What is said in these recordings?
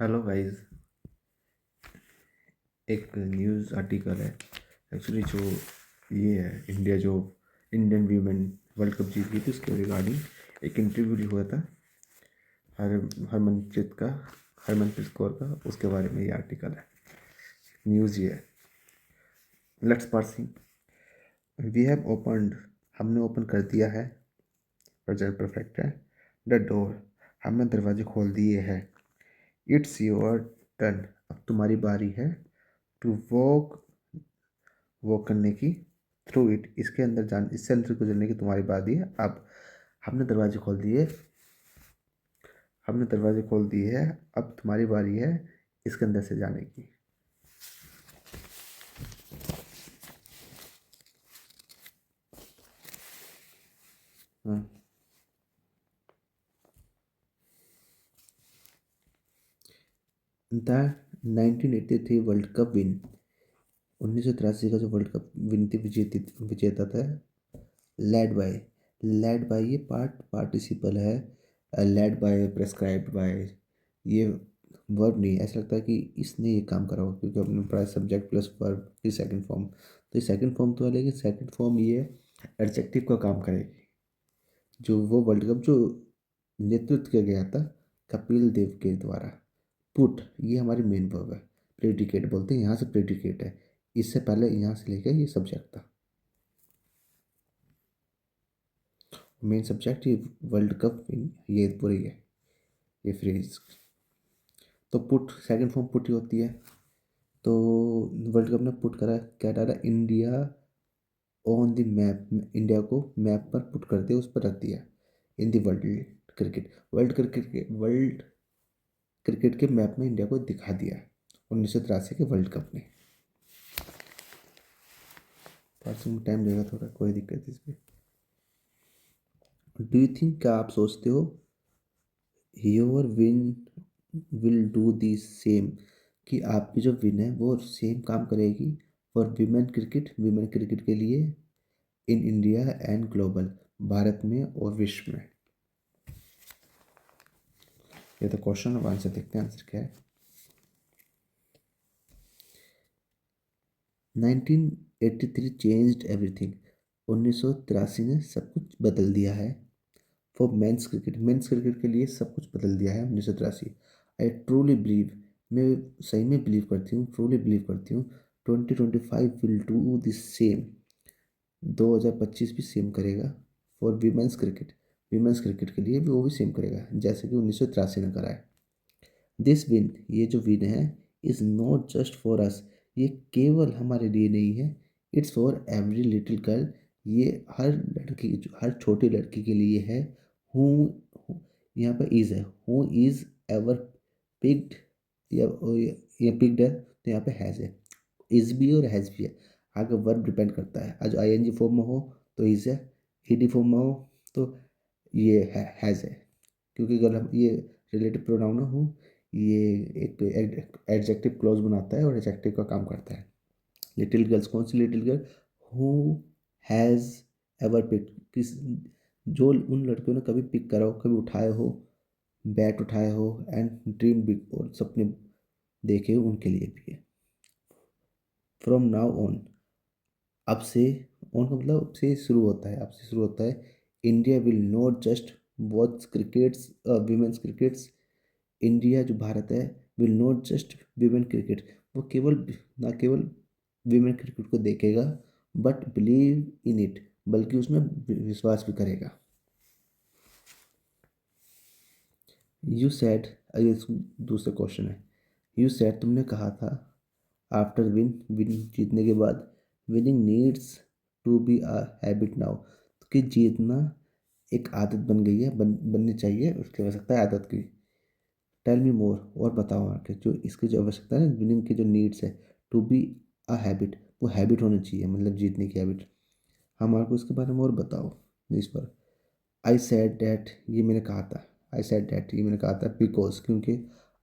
Hello guys. एक news article है। Actually जो ये है इंडिया जो इंडियन वीमेन वर्ल्ड कप जीत गई थी उसके रिगार्डिंग एक इंटरव्यू हुआ था हर हरमनप्रीत का हरमनप्रीत कौर का। उसके बारे में ये आर्टिकल है। न्यूज़ ये है। Let's parsing. We have opened. हमने ओपन कर दिया है। प्रेजेंट परफेक्ट है। The door. हमने दरवाजे खोल दिए हैं। It's your turn. अब तुम्हारी बारी है। टू वॉक वॉक करने की। Through it. इससे अंदर गुजरने की तुम्हारी बारी है। अब हमने दरवाजे खोल दिए। हमने दरवाजे खोल दिए हैं। अब तुम्हारी बारी है इसके अंदर से जाने की। हाँ। The 1983 world cup win. 1983 का जो वर्ल्ड कप विन थी विजेता था। Led by. लेड बाय ये पार्टिसिपल है। लेड बाय प्रेस्क्राइब्ड बाय ये वर्ब नहीं है। ऐसा लगता है कि इसने ये काम करा हो क्योंकि अपने पढ़ा सब्जेक्ट प्लस वर्ब की सेकंड फॉर्म। तो ये सेकंड फॉर्म तो है लेकिन सेकंड फॉर्म ये एडजेक्टिव का काम करेगी। जो वो वर्ल्ड कप जो नेतृत्व किया गया था कपिल देव के द्वारा। पुट ये हमारी मेन वर्ब है। प्रेडिकेट बोलते हैं, यहाँ से प्रेडिकेट है। इससे पहले यहाँ से लेकर ये सब्जेक्ट था। मेन सब्जेक्ट ये वर्ल्ड कप ये पूरी है ये फ्रेज। तो पुट सेकंड फॉर्म पुट ही होती है। तो वर्ल्ड कप ने पुट करा क्या डाला India on the map. India को मैप पर पुट कर दिया, उस पर रख दिया। इन दी क्रिकेट वर्ल्ड क्रिकेट के मैप में इंडिया को दिखा दिया 1983 के वर्ल्ड कप ने। पार्सिंग टाइम लेगा थोड़ा, कोई दिक्कत इसमें। डू यू थिंक क्या आप सोचते हो your win will do the same कि आपकी जो विन है वो सेम काम करेगी फॉर वीमेन क्रिकेट के लिए in India and global Bharat में और विश्व में। ये तो क्वेश्चन, अब आंसर देखते हैं आंसर क्या है। 1983 चेंज्ड एवरीथिंग। 1983 ने सब कुछ बदल दिया है। फॉर मेंस क्रिकेट के लिए सब कुछ बदल दिया है 1983। I truly believe. मैं सही में बिलीव करती हूँ, ट्रूली बिलीव करती हूँ 2025 विल डू द सेम। 2025 भी सेम करेगा फॉर वीमेंस क्रिकेट के लिए भी वो भी सेम करेगा जैसे कि 1983 ने करा है। दिस विन ये जो विन है is not just for us. ये केवल हमारे लिए नहीं है। It's for every little girl. ये हर लड़की हर छोटी लड़की के लिए है। हु यहाँ पर इज़ है। हु इज़ एवर पिक्ड या ये पिक्ड है तो यहाँ पे हैज़ है। इज़ भी और हैज़ भी है। आगे वर्ब डिपेंड करता है। आज आईएनजी फॉर्म में हो तो इज़ है। ईडी फॉर्म में हो तो ये हैज़ है। क्योंकि अगर हम ये रिलेटिव प्रोनाउन हो ये एक एडजेक्टिव क्लॉज बनाता है और एडजेक्टिव का काम करता है। लिटिल गर्ल्स कौन सी little girl who has ever pick किस जो उन लड़कियों ने कभी पिक करा हो, कभी उठाए हो, बैट उठाए हो एंड ड्रीम बिग और सपने देखे हो उनके लिए भी है। फ्रॉम नाउ ऑन अब से ऑन का मतलब अब से शुरू होता है, अब से शुरू होता है। India will not just watch crickets women's crickets. India जो भारत है will not just women cricket वो केवल ना केवल वीमेन क्रिकेट को देखेगा बट बिलीव इन इट बल्कि उसमें विश्वास भी करेगा। यू सैड ये दूसरा क्वेश्चन है। यू सैड तुमने कहा था आफ्टर विन जीतने के बाद winning needs to be a habit now कि जीतना एक आदत बन गई है, बननी चाहिए, उसकी आवश्यकता है आदत की। टेल मी मोर और बताओ आके जो इसकी जो आवश्यकता है विनिंग की जो नीड्स है टू बी अ हैबिट वो हैबिट होनी चाहिए मतलब जीतने की हैबिट। हमारे को इसके बारे में और बताओ इस पर। आई सेड डैट ये मैंने कहा था। आई सेड डैट ये मैंने कहा था बिकॉज क्योंकि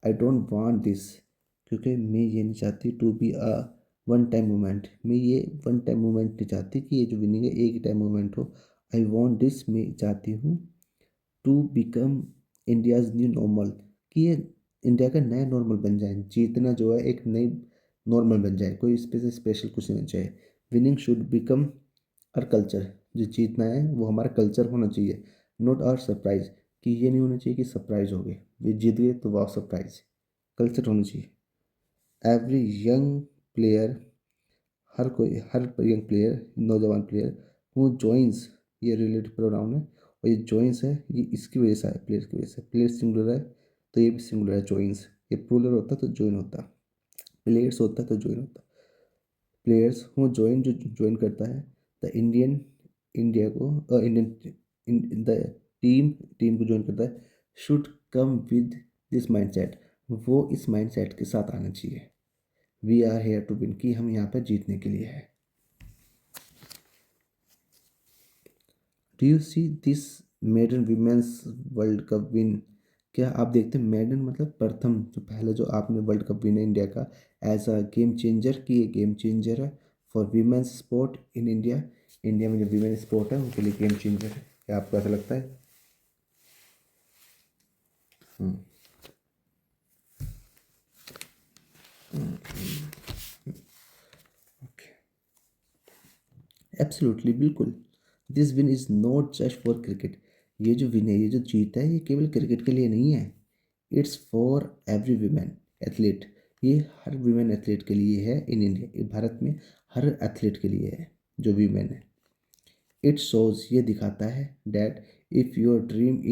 आई डोंट वांट दिस क्योंकि मैं ये नहीं चाहती to be a one time moment. मैं ये वन टाइम मोमेंट नहीं चाहती कि ये जो विनिंग है एक ही टाइम मोमेंट हो। आई वॉन्ट दिस मैं चाहती हूँ to become India's new normal कि ये इंडिया का नया नॉर्मल बन जाए, जीतना जो है एक नई नॉर्मल बन जाए, कोई स्पेशल कुछ नहीं होना चाहिए। Winning should become our culture, जो जीतना है वो हमारा कल्चर होना चाहिए, नॉट आवर सरप्राइज, कि ये नहीं होना चाहिए कि सरप्राइज हो गए, वे जीत गए तो वाह सरप्राइज, कल्चर होना चाहिए। एवरी यंग प्लेयर, हर यंग प्लेयर, नौजवान प्लेयर हु जॉइंस, ये रिलेटिव प्रोनाउन है, और ये जॉइंस है ये इसकी वजह से है, प्लेयर की वजह से, प्लेयर सिंगुलर है तो ये भी सिंगुलर है, जॉइंस, ये प्लूरल होता तो ज्वाइन होता, प्लेयर्स होता तो ज्वाइन होता। प्लेयर्स हु ज्वाइन, जो ज्वाइन करता है, द इंडियन, इंडिया को इंडियन द टीम, टीम को ज्वाइन करता है, should come with this mindset, वो इस माइंडसेट के साथ आना चाहिए, we are here to win, कि हम यहाँ पर जीतने के लिए है। Do you see this maiden women's world cup win, क्या आप देखते हैं मेडन मतलब प्रथम, जो पहले जो आपने वर्ल्ड कप विन है इंडिया का, एज अ गेम चेंजर, कि ये गेम चेंजर है for women's sport in India, India में जो वीमेन स्पोर्ट है उनके लिए गेम चेंजर है, क्या आपको ऐसा लगता है? ओके, एब्सोल्युटली, बिल्कुल। This win is not just for cricket, ये जो विन है, ये जो जीत है, ये केवल क्रिकेट के लिए नहीं है, it's for every women athlete, ये हर वीमेन एथलीट के लिए है इन इंडिया, भारत में हर एथलीट के लिए है जो वीमेन है। इट शोज, ये दिखाता है, that if your dream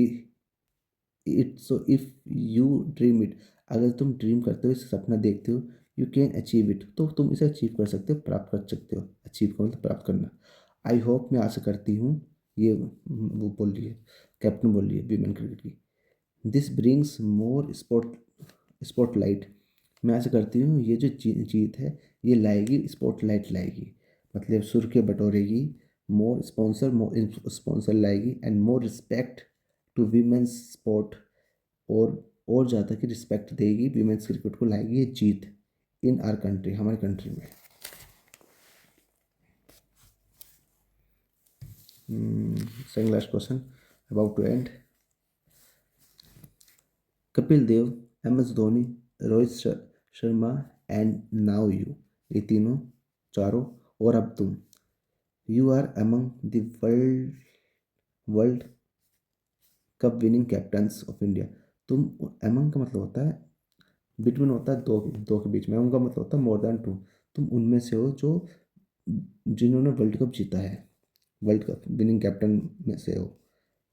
it, so if you dream it, अगर तुम ड्रीम करते हो, इसे सपना देखते हो, यू कैन अचीव इट, तो तुम इसे अचीव कर सकते हो, प्राप्त कर सकते हो, अचीव का मतलब प्राप्त करना। आई होप, मैं आशा करती हूँ, ये वो बोल रही है, कैप्टन बोल रही है वीमेन क्रिकेट की, दिस ब्रिंग्स मोर स्पॉटलाइट, मैं ऐसा करती हूँ ये जो जीत है ये लाएगी स्पॉटलाइट लाएगी, मतलब सुर्खियाँ बटोरेगी, मोर स्पॉन्सर लाएगी, and more respect to women's sport, और ज़्यादा की रिस्पेक्ट देगी वीमेंस क्रिकेट को, लाएगी ये जीत इन आर कंट्री, हमारे कंट्री में। Second last question, about to end. Kapil Dev, M S Dhoni, Rohit Sharma and now you, ये तीनों, चारों, और अब तुम, you are among the world cup winning captains of India, तुम, अमंग का मतलब होता है बिटवीन, होता है दो, दो के बीच में, उनका मतलब होता है मोर देन टू, तुम उनमें से हो जो जिन्होंने वर्ल्ड कप जीता है, वर्ल्ड कप विनिंग कैप्टन में से हो।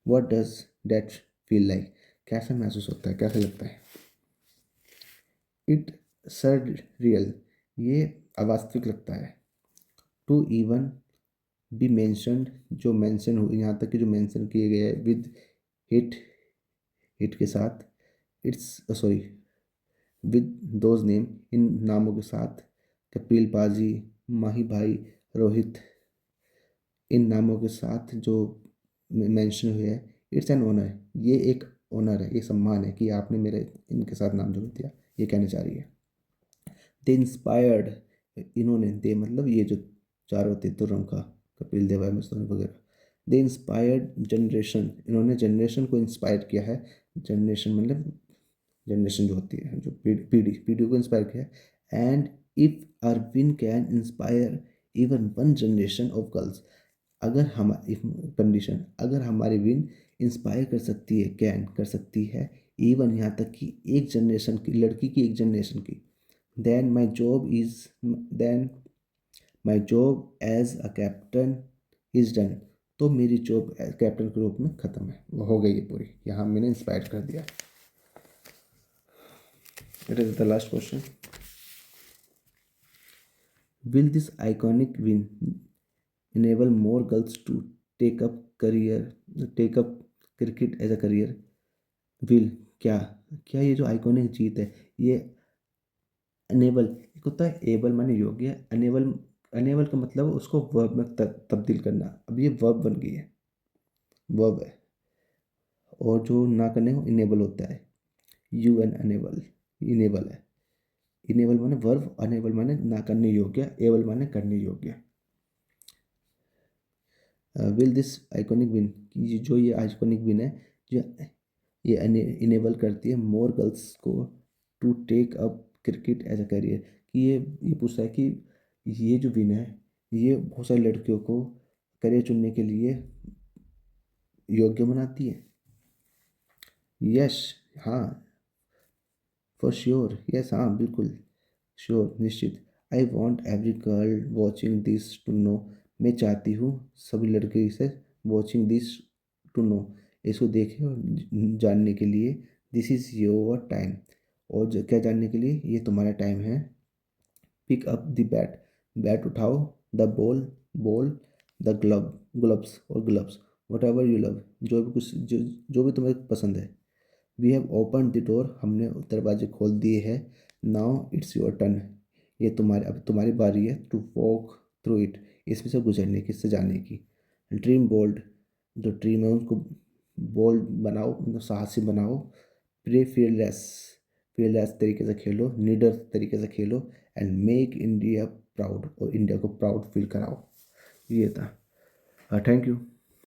What does that feel like, कैसा महसूस होता है, कैसा लगता है? इट सर रियल, ये अवास्तविक लगता है, टू इवन बी मैंशनड, जो मैंशन हो, यहाँ तक कि जो मैंशन किए गए हैं, विद हिट, हिट के साथ, it's sorry, with those name, इन नामों के साथ, कपिल पाजी, माही भाई, रोहित, इन नामों के साथ जो मेंशन हुए हैं, इट्स एन ऑनर, ये एक ऑनर है, ये सम्मान है कि आपने मेरे इनके साथ नाम जोड़ दिया, ये कहना चाह रही है। दे इंस्पायर्ड, इन्होंने, दे मतलब ये जो चारों थे तुर्रम का, कपिल देव, एम एस धोनी वगैरह, दे इंस्पायर्ड जनरेशन, इन्होंने जनरेशन को इंस्पायर किया है, जनरेशन मतलब जनरेशन जो होती है, जो पीढ़ी पीढ़ी को इंस्पायर किया है, एंड इफ अरविन can inspire even one generation of girls, अगर हमारी कंडीशन, अगर हमारी विन इंस्पायर कर सकती है, कैन कर सकती है, इवन यहाँ तक कि एक जनरेशन की लड़की की, एक जनरेशन की, then my job is, then my job as a captain is done, तो मेरी जॉब कैप्टन के रूप में ख़त्म है, वो हो गई है पूरी, यहाँ मैंने इंस्पायर कर दिया। It is the last question, will this iconic win enable more girls to take up career take up cricket as a career, will, क्या, क्या ये जो आइकॉनिक जीत है, ये अनेबल, एक होता है एबल माने योग्य, अनेबल, अनेबल का मतलब उसको वर्ब में तब्दील करना, अब ये वर्ब बन गई है, वर्ब है, और जो ना करने को इनेबल होता है, यू एन अनेबल, इनेबल है, इनेबल माने वर्ब, अनेबल माने ना करने योग्य, एबल माने करने योग्य। विल दिस आइकॉनिक विन, जो ये आइकॉनिक विन है, जो ये इनेबल करती है मोर गर्ल्स को to take up cricket as a career, कि ये पूछता है कि ये जो विन है ये बहुत सारी लड़कियों को करियर चुनने के लिए योग्य बनाती है। यस, हाँ, फॉर श्योर, यस, हाँ, बिल्कुल, श्योर, निश्चित। I want every girl watching this to know, मैं चाहती हूँ सभी लड़के इसे वॉचिंग दिस टू नो, इसको देखें और जानने के लिए, दिस इज़ योर टाइम, और क्या जानने के लिए, ये तुम्हारा टाइम है। Pick up the bat, bat उठाओ, the ball, ball, the gloves और gloves, whatever you love, जो भी कुछ जो भी तुम्हें पसंद है। We have open the door, हमने दरवाजे खोल दिए हैं। नाउ इट्स योर टर्न, ये तुम्हारे अब तुम्हारी बारी है। टू वॉक थ्रू इट, इसमें से गुजरने की, इससे जाने की। ड्रीम बोल्ड, जो ड्रीम है उसको बोल्ड बनाओ, मतलब साहसी बनाओ। प्ले फियरलेस, फियरलेस तरीके से खेलो, नीडर तरीके से खेलो। एंड मेक इंडिया प्राउड, और इंडिया को प्राउड फील कराओ। ये था। Thank you.